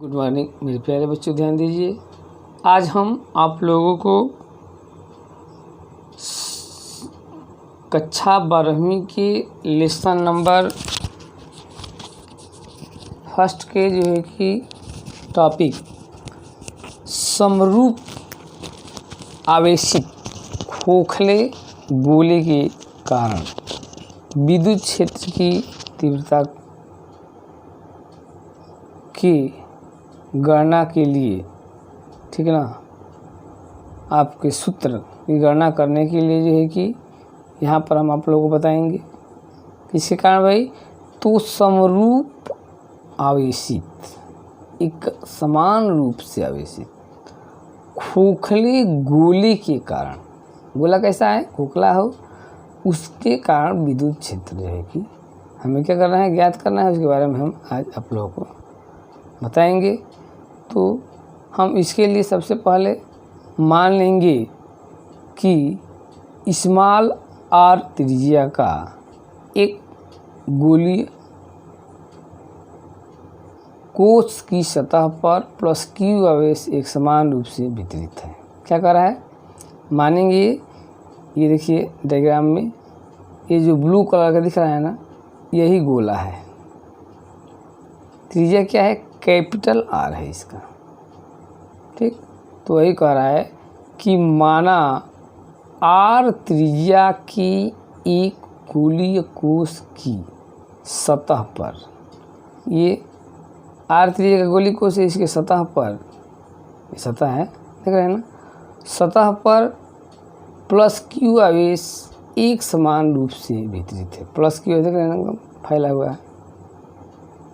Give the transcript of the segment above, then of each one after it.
Good morning मेरे प्यारे बच्चों, ध्यान दीजिए। आज हम आप लोगों को कक्षा 12वीं के लेसन नंबर फर्स्ट के जो है कि टॉपिक समरूप आवेशित खोखले गोले के कारण विद्युत क्षेत्र की तीव्रता की गणना के लिए, ठीक है ना, आपके सूत्र की गणना करने के लिए जो है कि यहाँ पर हम आप लोगों को बताएंगे किसके कारण भाई। तो समरूप आवेशित, एक समान रूप से आवेशित खोखले गोले के कारण, गोला कैसा है, खोखला हो, उसके कारण विद्युत क्षेत्र जो है कि हमें क्या करना है, ज्ञात करना है। उसके बारे में हम आज आप लोगों को बताएंगे। तो हम इसके लिए सबसे पहले मान लेंगे कि स्मॉल आर त्रिज्या का एक गोलीय कोश की सतह पर प्लस क्यू आवेश एक समान रूप से वितरित है। क्या कर रहा है, मानेंगे ये देखिए डायग्राम में, ये जो ब्लू कलर का दिख रहा है ना, यही गोला है। त्रिज्या क्या है, कैपिटल आर है इसका, ठीक। तो वही कह रहा है कि माना आर त्रिज्या की एक गोलीय कोश की सतह पर, ये आर त्रिज्या का गोलीय कोश है, इसके सतह पर, ये सतह है, देख रहे हैं ना, सतह पर प्लस क्यू आवेश एक समान रूप से वितरित है। प्लस क्यू देख रहे हैं ना, फैला हुआ है,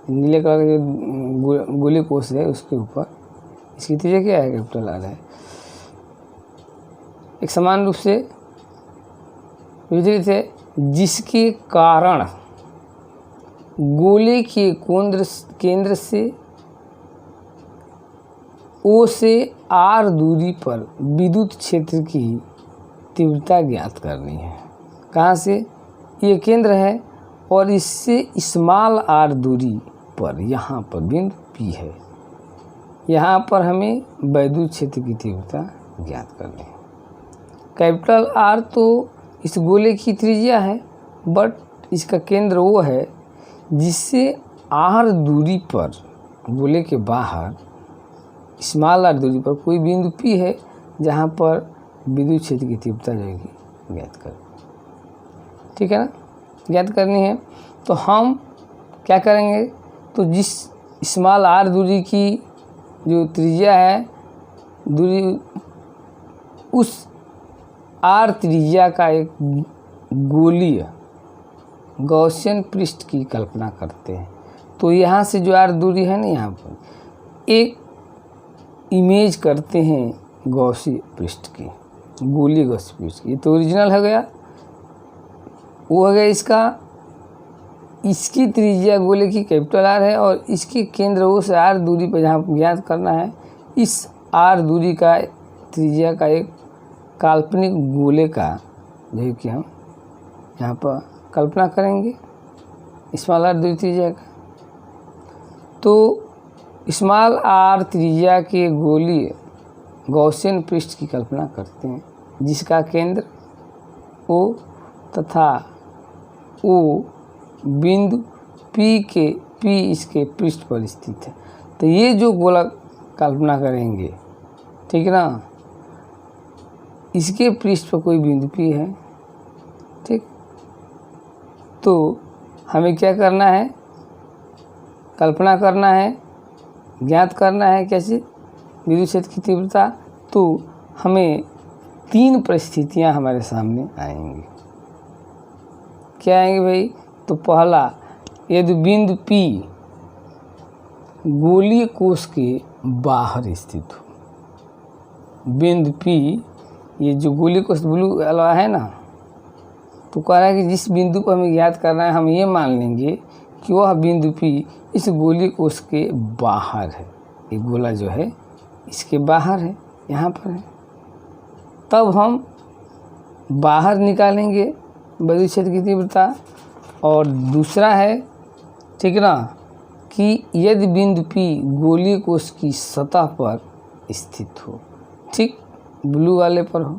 नीले कलर का जो गोली कोश है उसके ऊपर, इसकी त्रिज्या क्या है, कैपिटल आर है, एक समान रूप से वितरित है, जिसके कारण गोले के केंद्र से ओ से आर दूरी पर विद्युत क्षेत्र की तीव्रता ज्ञात करनी है। कहाँ से, ये केंद्र है और इससे स्मॉल आर दूरी पर यहाँ पर बिंदु पी है, यहाँ पर हमें विद्युत क्षेत्र की तीव्रता ज्ञात करनी है। कैपिटल आर तो इस गोले की त्रिज्या है, बट इसका केंद्र वो है जिससे आर दूरी पर, गोले के बाहर स्मॉल आर दूरी पर कोई बिंदु पी है, जहाँ पर विद्युत क्षेत्र की तीव्रता जाएगी ज्ञात कर, ठीक है ना, ज्ञात करनी है। तो हम क्या करेंगे, तो जिस स्मॉल आर दूरी की जो त्रिज्या है, दूरी, उस आर त्रिज्या का एक गोलीय गॉसियन पृष्ठ की कल्पना करते हैं। तो यहाँ से जो आर दूरी है ना, यहाँ पर एक इमेज करते हैं गॉसी पृष्ठ की, गोलीय गॉसी पृष्ठ की। ये तो ओरिजिनल हो गया, वो हो गया इसका, इसकी त्रिज्या गोले की कैपिटल आर है और इसके केंद्र वो से आर दूरी पर जहाँ ज्ञात करना है, इस आर दूरी का त्रिज्या का एक काल्पनिक गोले का जो कि हम यहाँ पर कल्पना करेंगे स्मॉल आर दूरी त्रिज्या का। तो स्मॉल आर त्रिज्या के गोलीय गॉसियन पृष्ठ की कल्पना करते हैं, जिसका केंद्र ओ तथा ओ बिंदु पी इसके पृष्ठ पर स्थित है। तो ये जो गोला कल्पना करेंगे, ठीक है ना, इसके पृष्ठ पर कोई बिंदु पी है, ठीक। तो हमें क्या करना है, कल्पना करना है, ज्ञात करना है कैसे विद्युत क्षेत्र की तीव्रता। तो हमें तीन परिस्थितियां हमारे सामने आएंगी। क्या आएंगे भाई, तो पहला, यदि बिंदु P गोलीय कोश के बाहर स्थित हो, बिंदु P, ये जो गोलीय कोश ब्लू वाला है ना, तो कह रहा है कि जिस बिंदु पर हमें ज्ञात करना है, हम ये मान लेंगे कि वह बिंदु P इस गोलीय कोश के बाहर है। ये गोला जो है इसके बाहर है, यहाँ पर है। तब हम बाहर निकालेंगे विद्युत क्षेत्र की तीव्रता। और दूसरा है, ठीक ना, कि यदि बिंदु P गोलीय कोश की सतह पर स्थित हो, ठीक ब्लू वाले पर हो,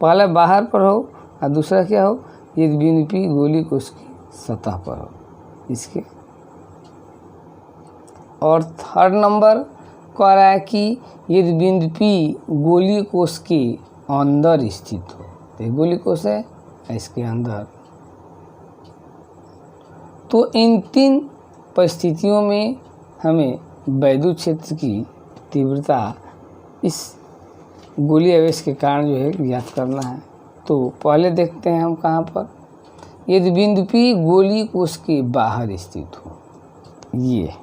पहले बाहर पर हो और दूसरा क्या हो, यदि बिंदु P गोलीय कोश की सतह पर हो इसके। और थर्ड नंबर कह रहा है कि यदि बिंदु P गोलीय कोश के अंदर स्थित हो, तो गोलीय कोश है इसके अंदर। तो इन तीन परिस्थितियों में हमें वैद्युत क्षेत्र की तीव्रता इस गोलीय आवेश के कारण जो है ज्ञात करना है। तो पहले देखते हैं हम कहाँ पर, यदि बिंदु P गोलीय कोश के बाहर स्थित हो, ये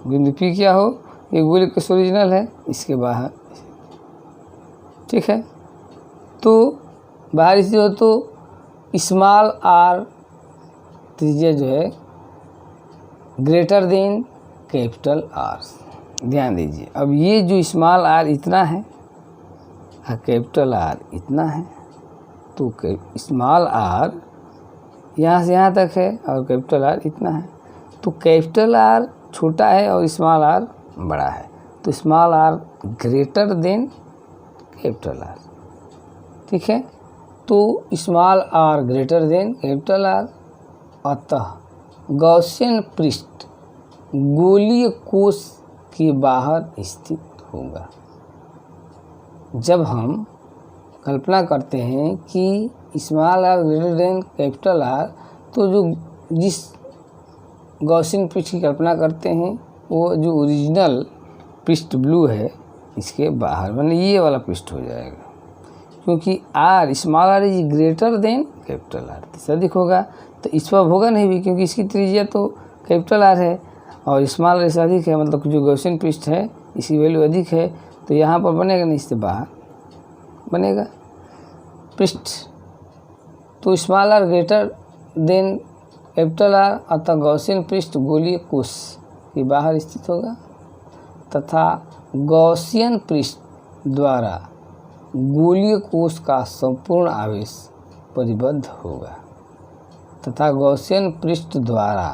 बिंदु P क्या हो, ये गोलीय कोश ओरिजिनल है इसके बाहर, ठीक है। तो बाहर स्थित हो तो स्मॉल r त्रिज्या जो है ग्रेटर देन कैपिटल R। ध्यान दीजिए, अब ये जो स्मॉल r इतना है और कैपिटल R इतना है, तो स्मॉल r यहाँ से यहाँ तक है और कैपिटल R इतना है, तो कैपिटल R छोटा है और स्मॉल r बड़ा है, तो small r greater than capital R, ठीक है। तो small r greater than capital R, अतः गॉसियन पृष्ठ गोलीय कोश के बाहर स्थित होगा। जब हम कल्पना करते हैं कि small r greater than capital R, तो जो जिस गॉसियन पृष्ठ की कल्पना करते हैं वो जो ओरिजिनल पृष्ठ ब्लू है इसके बाहर, मतलब ये वाला पृष्ठ हो जाएगा, क्योंकि r small r is greater than capital R, इससे अधिक होगा। तो इस पर होगा नहीं भी, क्योंकि इसकी त्रिज्या तो कैपिटल R है और स्मॉल r से अधिक है, मतलब जो गॉसियन पृष्ठ है इसकी वैल्यू अधिक है, तो यहाँ पर बनेगा नहीं, इससे बाहर बनेगा पृष्ठ। तो small r greater than capital R, अतः गॉसियन पृष्ठ गोलीय कोश के बाहर स्थित होगा तथा गॉसियन पृष्ठ द्वारा गोलीय कोश का संपूर्ण आवेश परिबद्ध होगा, तथा गॉसियन पृष्ठ द्वारा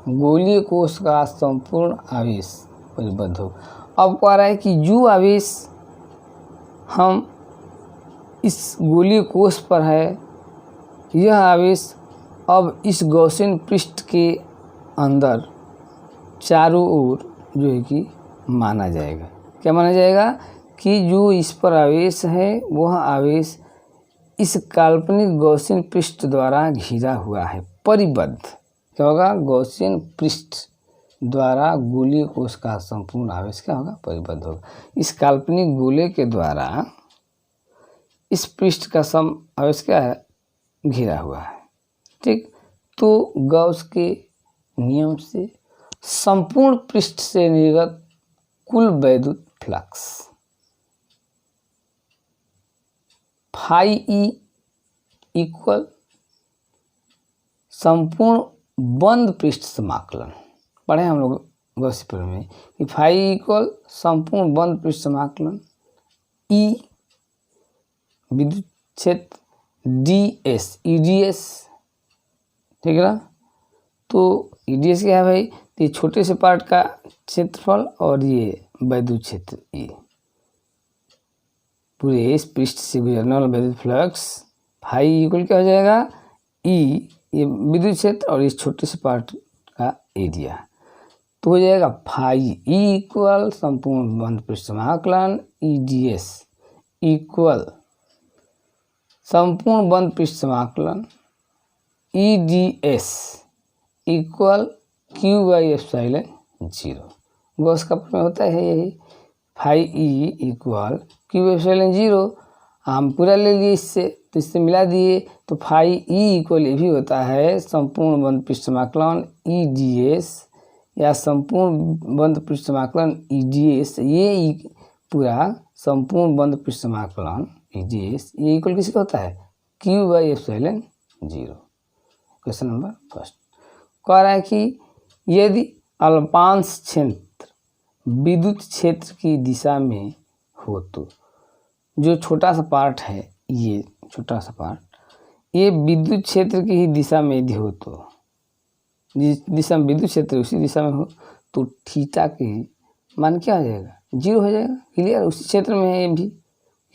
गोलीय कोश का संपूर्ण आवेश परिबद्ध होगा। अब कह रहा है कि जो आवेश हम इस गोलीय कोश पर है, यह आवेश अब इस गॉसियन पृष्ठ के अंदर चारों ओर जो है कि माना जाएगा। क्या माना जाएगा कि जो इस पर आवेश है वह आवेश इस काल्पनिक गॉसियन पृष्ठ द्वारा घिरा हुआ है, परिबद्ध। क्या होगा, गॉसियन पृष्ठ द्वारा गोलीय कोश का संपूर्ण आवेश क्या होगा, परिबद्ध होगा। इस काल्पनिक गोले के द्वारा इस पृष्ठ का सम आवेश क्या है, घिरा हुआ है, ठीक। तो गॉस के नियम से संपूर्ण पृष्ठ से निर्गत कुल वैद्युत फ्लक्स फाई ई इक्वल संपूर्ण बंद पृष्ठ समाकलन, पढ़े हम लोग गॉस पेपर में कि फाई इक्वल संपूर्ण बंद पृष्ठ समाकलन ई विद्युत क्षेत्र ds EDS, ठीक है ना। तो EDS क्या है भाई, तो ये छोटे से पार्ट का क्षेत्रफल और ये वैद्युत क्षेत्र E, पूरे इस पृष्ठ से गुजरने वाला वैद्युत फ्लक्स फाई इक्वल क्या हो जाएगा, E ये विद्युत क्षेत्र और इस छोटे से पार्ट का एरिया, तो हो जाएगा फाई E इक्वल संपूर्ण बंद पृष्ठ समाकलन EDS इक्वल संपूर्ण बंद पृष्ठ समाकलन EDS इक्वल Q/ε0। गॉस का प्रमेय होता है यही, फाई E इक्वल Q/ε0, हम पूरा ले लिए इससे, तो इससे मिला दिए, तो फाई E इक्वल ये भी होता है संपूर्ण बंद पृष्ठ समाकलन EDS या संपूर्ण बंद पृष्ठ समाकलन EDS, ये पूरा संपूर्ण बंद पृष्ठ समाकलन EDS ये इक्वल किसका होता है, Q/ε0। क्वेश्चन नंबर फर्स्ट कह रहा है कि यदि अल्पांश क्षेत्र विद्युत क्षेत्र की दिशा में हो, तो जो छोटा सा पार्ट है, ये छोटा सा पार्ट, ये विद्युत क्षेत्र की ही दिशा में यदि हो, तो जिस दिशा में विद्युत क्षेत्र उसी दिशा में हो तो थीटा के मान क्या हो जाएगा, 0 हो जाएगा। क्लियर, उसी क्षेत्र में है ये भी,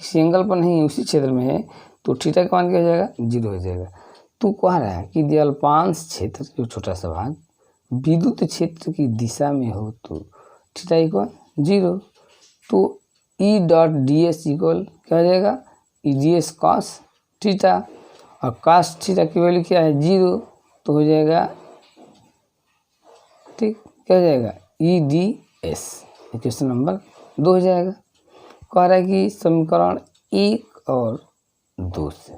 इस एंगल पर नहीं, उसी क्षेत्र में है तो थीटा का मान क्या हो जाएगा, 0 हो जाएगा। तो कह रहा है कि यदि अल्पांश क्षेत्र जो छोटा सा भाग विद्युत क्षेत्र की दिशा में हो तो थीटा इक्वल 0। तो E dot D S equal क्या हो जाएगा, ई डी एस कॉस थीटा, और कॉस थीटा की वैल्यू क्या है 0, तो हो जाएगा ठीक, क्या हो जाएगा ई डी एस। क्वेश्चन नंबर 2 हो जाएगा। कह रहा है कि समीकरण 1 और 2 से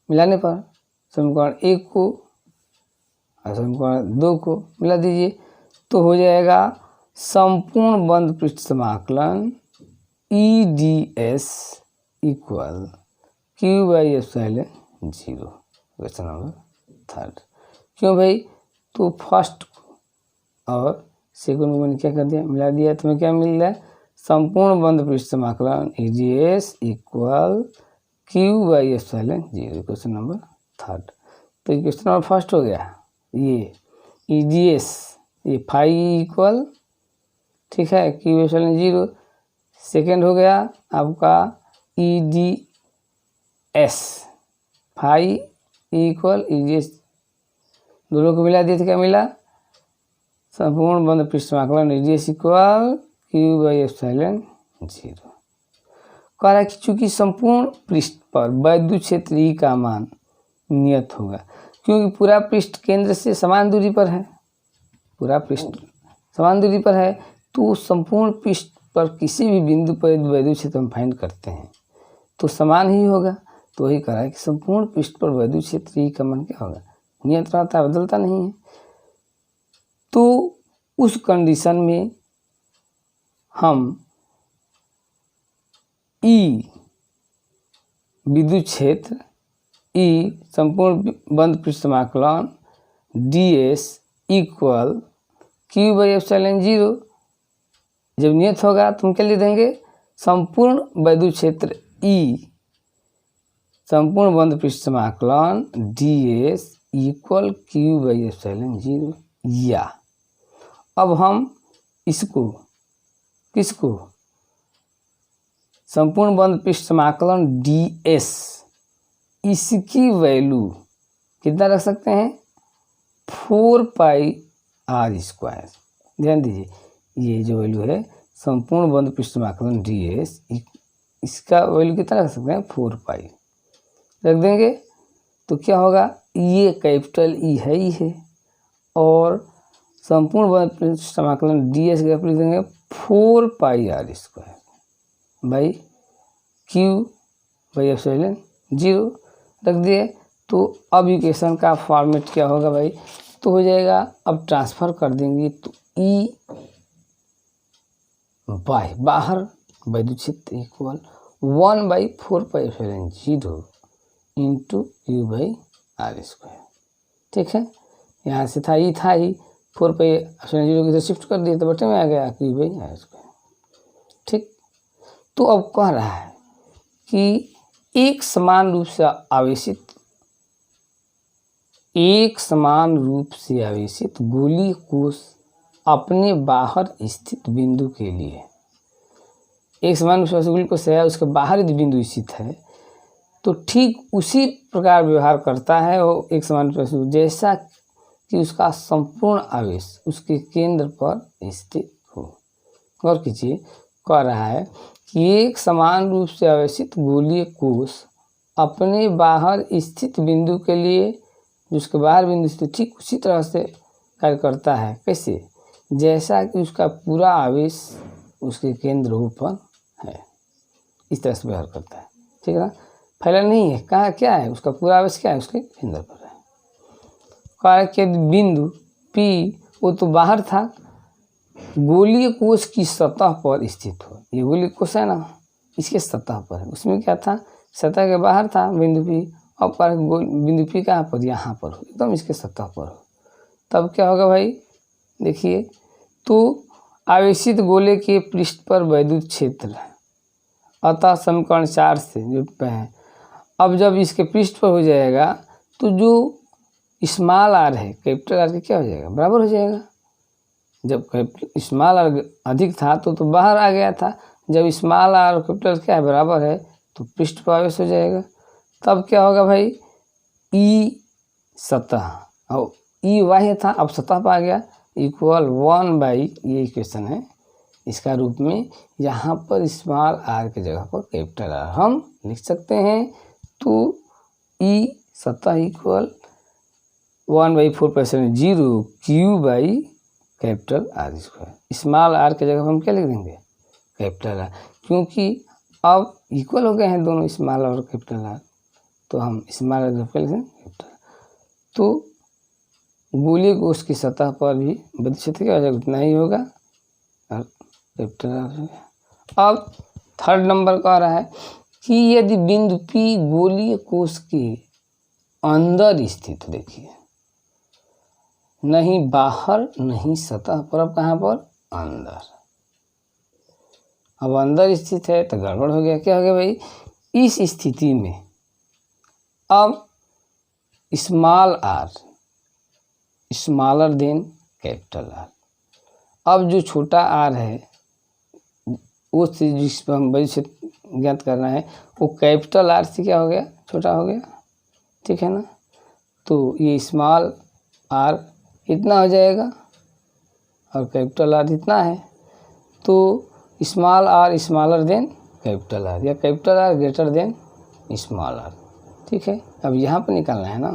मिलाने पर समीकरण 1 को और समीकरण 2 को मिला दीजिए तो हो जाएगा संपूर्ण बंद पृष्ठ समाकलन E D S equal Q by epsilon 0। Question number 3। क्यों भाई, तो फर्स्ट और सेकंड को मैंने क्या कर दिया, मिला दिया, तो मैं क्या मिल रहा है, संपूर्ण बंद पृष्ठ समाकलन E D S equal Q by epsilon 0। Question number 3। तो ये क्वेश्चन नंबर फर्स्ट हो गया, ये ई डी एस ये फाई इक्वल ठीक है क्यू एप्सिलॉन 0। सेकेंड हो गया आपका E D S phi equal E D S, दोनों को मिला दिए तो क्या मिला, संपूर्ण बंद पृष्ठ समाकलन E D S equal Q by epsilon 0। कह रहा है कि चूंकि संपूर्ण पृष्ठ पर वैद्युत क्षेत्र ई का मान नियत होगा, क्योंकि पूरा पृष्ठ केंद्र से समान दूरी पर है, पूरा पृष्ठ समान दूरी पर है, तो संपूर्ण पृष्ठ पर किसी भी बिंदु पर वैद्युत क्षेत्र हम फाइंड करते हैं तो समान ही होगा। तो वही कह रहा है कि संपूर्ण पृष्ठ पर वैद्युत क्षेत्र ई का मान क्या होगा, नियत रहता है, बदलता नहीं है। तो उस कंडीशन में हम ई विद्युत क्षेत्र ई संपूर्ण बंद पृष्ठ समाकलन D S equal Q by epsilon 0 जब नियत होगा तो हम क्या लिख देंगे, संपूर्ण वैद्युत क्षेत्र ई संपूर्ण बंद पृष्ठ समाकलन D S equal Q by epsilon 0। या अब हम इसको किसको, संपूर्ण बंद पृष्ठ समाकलन डी एस इसकी वैल्यू कितना रख सकते हैं, 4 पाई आर स्क्वायर। ध्यान दीजिए ये जो वैल्यू है संपूर्ण बंद पृष्ठ समाकलन डी एस, इसका वैल्यू कितना रख सकते हैं, 4 पाई रख देंगे तो क्या होगा, ये कैपिटल ई है ही है, और संपूर्ण बंद पृष्ठ समाकलन डी एस लिख देंगे 4 pi R square by Q by epsilon 0 रख दिए। तो अब इक्वेशन का फॉर्मेट क्या होगा भाई, तो हो जाएगा, अब ट्रांसफर कर देंगे तो ई बाई बाहर वैद्युत क्षेत्र equal 1/4 pi epsilon 0 into Q by R square. ठीक है, यहाँ से था ही 4 पाई एप्सिलॉन 0 की तरह शिफ्ट कर दिए तो बटे में आ गया क्यू बाई आर स्क्वायर। ठीक, तो अब कह रहा है कि एक समान रूप से आवेशित गोलीय कोश अपने बाहर स्थित बिंदु के लिए, एक समान रूप से गोलीय कोश है उसके बाहर यदि बिंदु स्थित है तो ठीक उसी प्रकार व्यवहार करता है वो एक समान रूप से, जैसा कि उसका संपूर्ण आवेश उसके केंद्र पर स्थित हो। गौर कीजिए, कह रहा है कि एक समान रूप से आवेशित गोलीय कोश अपने बाहर स्थित बिंदु के लिए, जिसके बाहर बिंदु स्थित ठीक उसी तरह से कार्य करता है। कैसे, जैसा कि उसका पूरा आवेश उसके केंद्र पर है, इस तरह से व्यवहार करता है। ठीक है ना, फैला नहीं है, कहाँ क्या है, उसका पूरा आवेश क्या है, उसके केंद्र पर है। कार्य के बिंदु P वो तो बाहर था, गोलीय कोश की सतह पर स्थित हो, ये गोलीय कोश है ना, इसके सतह पर है, उसमें क्या था, सतह के बाहर था बिंदु P, अब पर बिंदु P कहाँ पर, यहाँ पर हो, एकदम इसके सतह पर हो, तब क्या होगा भाई, देखिए, तो आवेशित गोले के पृष्ठ पर वैद्युत क्षेत्र है, अतः समीकरण 4 से जो है, अब जब इसके पृष्ठ पर हो जाएगा तो जो स्मॉल आर है, कैपिटल आर के क्या हो जाएगा, बराबर हो जाएगा। जब स्मॉल आर अधिक था तो बाहर आ गया था, जब स्मॉल आर और कैपिटल क्या है, बराबर है, तो पृष्ठ पर आवेश हो जाएगा। तब क्या होगा भाई, ई सतह और ई बाह्य था, अब सतह पर आ गया, इक्वल 1/, ये इक्वेशन है इसका रूप में। यहाँ पर स्मॉल आर की जगह पर कैपिटल आर हम लिख सकते हैं। तो ई सतह equal 1/4 0 Q/ capital R square. Small R की जगह हम क्या लिख देंगे, कैपिटल आर, क्योंकि अब इक्वल हो गए हैं दोनों स्मॉल और कैपिटल आर, तो हम स्मॉल आर लिख देंगे कैपिटल। तो गोलीय कोश की सतह पर भी विद्युत क्षेत्र क्या हो जाएगा, उतना ही होगा और कैपिटल आर। अब थर्ड नंबर का आ रहा है कि यदि बिंदु P गोलीय कोश के अंदर स्थित, देखिए नहीं बाहर नहीं सतह पर, अब कहाँ पर, अंदर। अब अंदर स्थित है तो गड़बड़ हो गया, क्या हो गया भाई, इस स्थिति में अब small R smaller than capital R. अब जो छोटा आर है वो चीज जिस पर हम बड़ी से ज्ञात करना है, वो कैपिटल आर से क्या हो गया, छोटा हो गया, ठीक है ना। तो ये स्मॉल आर इतना हो जाएगा और कैपिटल आर इतना है, तो small R smaller than capital R, या capital R greater than small R, ठीक है। अब यहाँ पर निकालना है ना,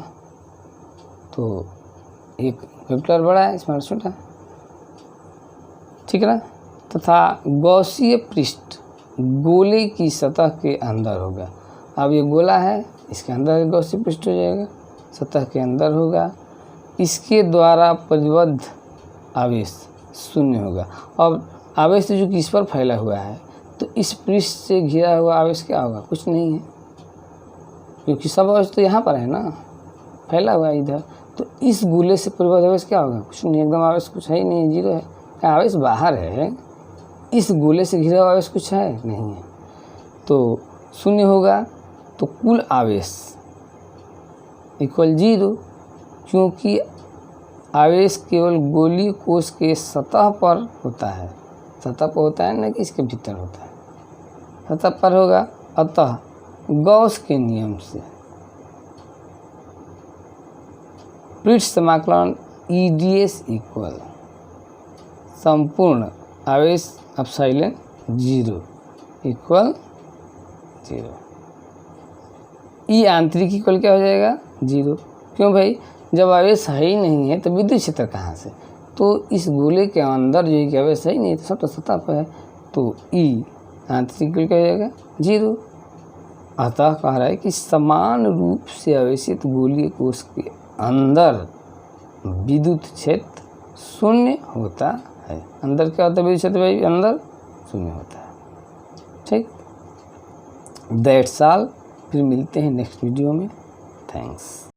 तो एक कैपिटल बड़ा है, स्मॉल छोटा, ठीक है ना। तथा गौसीय पृष्ठ गोले की सतह के अंदर होगा। अब ये गोला है, इसके अंदर गौसीय पृष्ठ हो जाएगा, सतह के अंदर होगा, इसके द्वारा परिबद्ध आवेश शून्य होगा। अब आवेश जो कि इस पर फैला हुआ है, तो इस पृष्ठ से घिरा हुआ आवेश क्या होगा, कुछ नहीं है, क्योंकि सब आवेश तो यहाँ पर है ना, फैला हुआ है इधर। तो इस गोले से परिबद्ध आवेश क्या होगा, कुछ नहीं, एकदम आवेश कुछ है ही नहीं, जीरो है। क्या आवेश बाहर है, इस गोले से घिरा हुआ आवेश कुछ है नहीं है, तो शून्य होगा। तो कुल आवेश इक्वल 0, क्योंकि आवेश केवल गोलीय कोश के सतह पर होता है, सतह पर होता है ना कि इसके भीतर होता है, सतह पर होगा। अतः गॉस के नियम से पृष्ठ समाकलन EDS इक्वल संपूर्ण आवेश अपसाइलन 0 इक्वल 0। ई आंतरिक इक्वल क्या हो जाएगा, 0। क्यों भाई, जब आवेश है ही नहीं है तो विद्युत क्षेत्र कहाँ से, तो इस गोले के अंदर जो कि आवेश है ही नहीं, तो सब तो सतह पर है, तो ई आंतरिक इक्वल क्या हो जाएगा, 0। अतः कह रहा है कि समान रूप से आवेशित गोलीय कोश के अंदर विद्युत क्षेत्र शून्य होता है। अंदर क्या होता है विद्युत क्षेत्र भाई, अंदर शून्य होता है, ठीक। दैट्स ऑल, फिर मिलते हैं नेक्स्ट वीडियो में। थैंक्स।